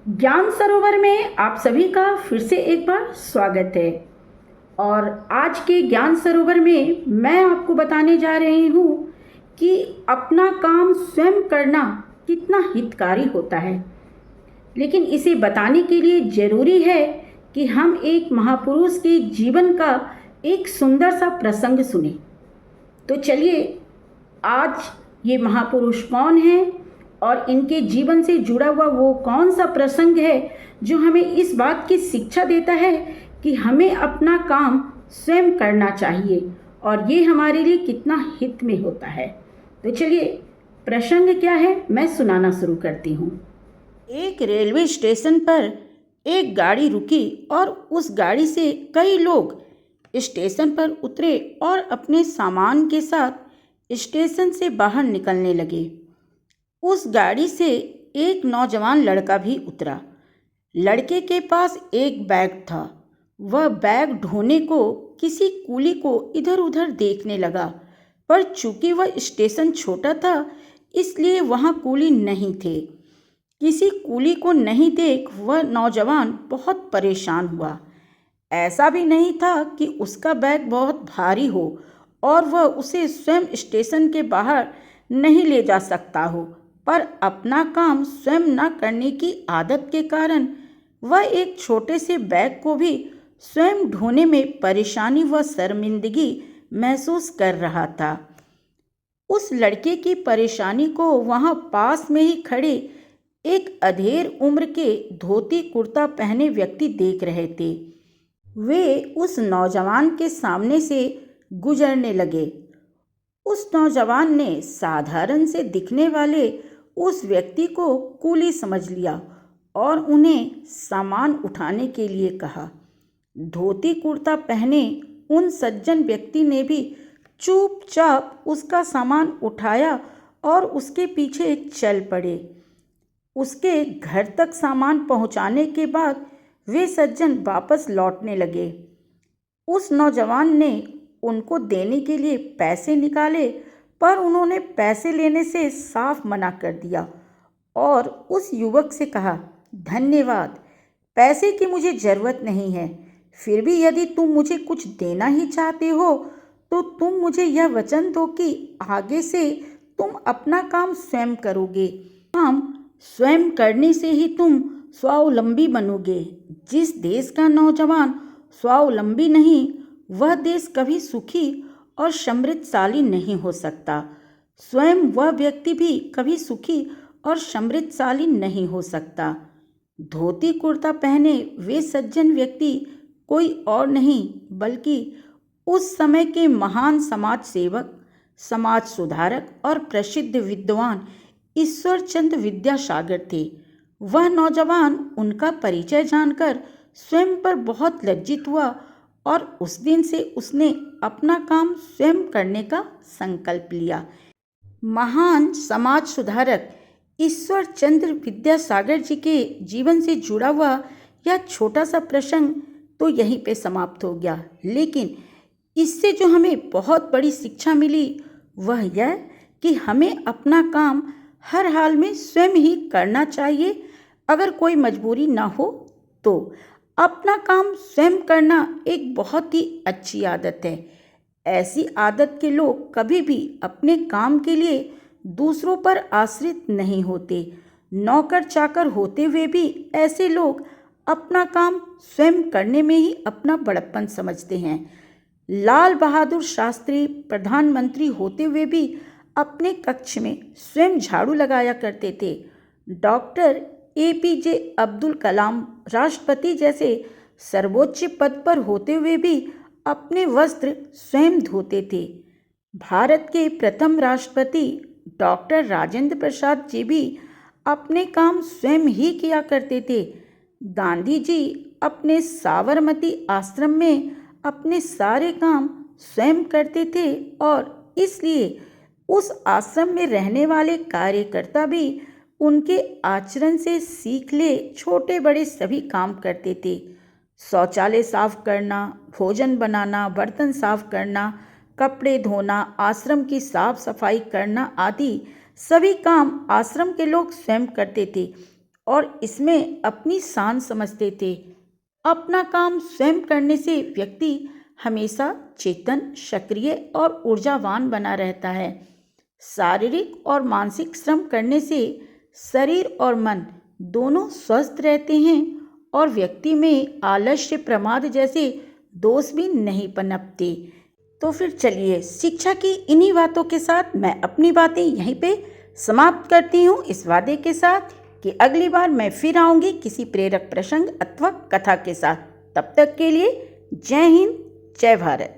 ज्ञान सरोवर में आप सभी का फिर से एक बार स्वागत है। और आज के ज्ञान सरोवर में मैं आपको बताने जा रही हूँ कि अपना काम स्वयं करना कितना हितकारी होता है। लेकिन इसे बताने के लिए ज़रूरी है कि हम एक महापुरुष के जीवन का एक सुंदर सा प्रसंग सुने। तो चलिए, आज ये महापुरुष कौन है और इनके जीवन से जुड़ा हुआ वो कौन सा प्रसंग है जो हमें इस बात की शिक्षा देता है कि हमें अपना काम स्वयं करना चाहिए और ये हमारे लिए कितना हित में होता है। तो चलिए, प्रसंग क्या है मैं सुनाना शुरू करती हूँ। एक रेलवे स्टेशन पर एक गाड़ी रुकी और उस गाड़ी से कई लोग स्टेशन पर उतरे और अपने सामान के साथ स्टेशन से बाहर निकलने लगे। उस गाड़ी से एक नौजवान लड़का भी उतरा। लड़के के पास एक बैग था। वह बैग ढोने को किसी कूली को इधर उधर देखने लगा, पर चूंकि वह स्टेशन छोटा था इसलिए वहाँ कूली नहीं थे। किसी कूली को नहीं देख वह नौजवान बहुत परेशान हुआ। ऐसा भी नहीं था कि उसका बैग बहुत भारी हो और वह उसे स्वयं स्टेशन के बाहर नहीं ले जा सकता हो, पर अपना काम स्वयं न करने की आदत के कारण वह एक छोटे से बैग को भी स्वयं ढोने में परेशानी व शर्मिंदगी महसूस कर रहा था। उस लड़के की परेशानी को वहाँ पास में ही खड़े एक अधेड़ उम्र के धोती कुर्ता पहने व्यक्ति देख रहे थे। वे उस नौजवान के सामने से गुजरने लगे। उस नौजवान ने साधारण से दिखने वाले उस व्यक्ति को कूली समझ लिया और उन्हें सामान उठाने के लिए कहा। धोती कुर्ता पहने उन सज्जन व्यक्ति ने भी चुपचाप उसका सामान उठाया और उसके पीछे चल पड़े। उसके घर तक सामान पहुंचाने के बाद वे सज्जन वापस लौटने लगे। उस नौजवान ने उनको देने के लिए पैसे निकाले, पर उन्होंने पैसे लेने से साफ मना कर दिया और उस युवक से कहा, धन्यवाद, पैसे की मुझे ज़रूरत नहीं है। फिर भी यदि तुम मुझे कुछ देना ही चाहते हो तो तुम मुझे यह वचन दो कि आगे से तुम अपना काम स्वयं करोगे। काम स्वयं करने से ही तुम स्वावलंबी बनोगे। जिस देश का नौजवान स्वावलंबी नहीं, वह देश कभी सुखी और समृद्धशाली नहीं हो सकता। स्वयं वह व्यक्ति भी कभी सुखी और समृद्धशाली नहीं हो सकता। धोती कुर्ता पहने वे सज्जन व्यक्ति कोई और नहीं बल्कि उस समय के महान समाज सेवक, समाज सुधारक और प्रसिद्ध विद्वान ईश्वरचंद्र विद्यासागर थे। वह नौजवान उनका परिचय जानकर स्वयं पर बहुत लज्जित हुआ और उस दिन से उसने अपना काम स्वयं करने का संकल्प लिया। महान समाज सुधारक ईश्वरचंद्र विद्यासागर जी के जीवन से जुड़ा हुआ यह छोटा सा प्रसंग तो यहीं पे समाप्त हो गया, लेकिन इससे जो हमें बहुत बड़ी शिक्षा मिली वह यह कि हमें अपना काम हर हाल में स्वयं ही करना चाहिए। अगर कोई मजबूरी ना हो तो अपना काम स्वयं करना एक बहुत ही अच्छी आदत है। ऐसी आदत के लोग कभी भी अपने काम के लिए दूसरों पर आश्रित नहीं होते। नौकर चाकर होते हुए भी ऐसे लोग अपना काम स्वयं करने में ही अपना बड़प्पन समझते हैं। लाल बहादुर शास्त्री प्रधानमंत्री होते हुए भी अपने कक्ष में स्वयं झाड़ू लगाया करते थे। डॉक्टर APJ अब्दुल कलाम राष्ट्रपति जैसे सर्वोच्च पद पर होते हुए भी अपने वस्त्र स्वयं धोते थे। भारत के प्रथम राष्ट्रपति डॉक्टर राजेंद्र प्रसाद जी भी अपने काम स्वयं ही किया करते थे। गांधी जी अपने साबरमती आश्रम में अपने सारे काम स्वयं करते थे और इसलिए उस आश्रम में रहने वाले कार्यकर्ता भी उनके आचरण से सीख ले छोटे बड़े सभी काम करते थे। शौचालय साफ करना, भोजन बनाना, बर्तन साफ करना, कपड़े धोना, आश्रम की साफ सफाई करना आदि सभी काम आश्रम के लोग स्वयं करते थे और इसमें अपनी शान समझते थे। अपना काम स्वयं करने से व्यक्ति हमेशा चेतन, सक्रिय और ऊर्जावान बना रहता है। शारीरिक और मानसिक श्रम करने से शरीर और मन दोनों स्वस्थ रहते हैं और व्यक्ति में आलस्य, प्रमाद जैसे दोष भी नहीं पनपते। तो फिर चलिए, शिक्षा की इन्हीं बातों के साथ मैं अपनी बातें यहीं पे समाप्त करती हूँ, इस वादे के साथ कि अगली बार मैं फिर आऊँगी किसी प्रेरक प्रसंग अथवा कथा के साथ। तब तक के लिए जय हिंद, जय भारत।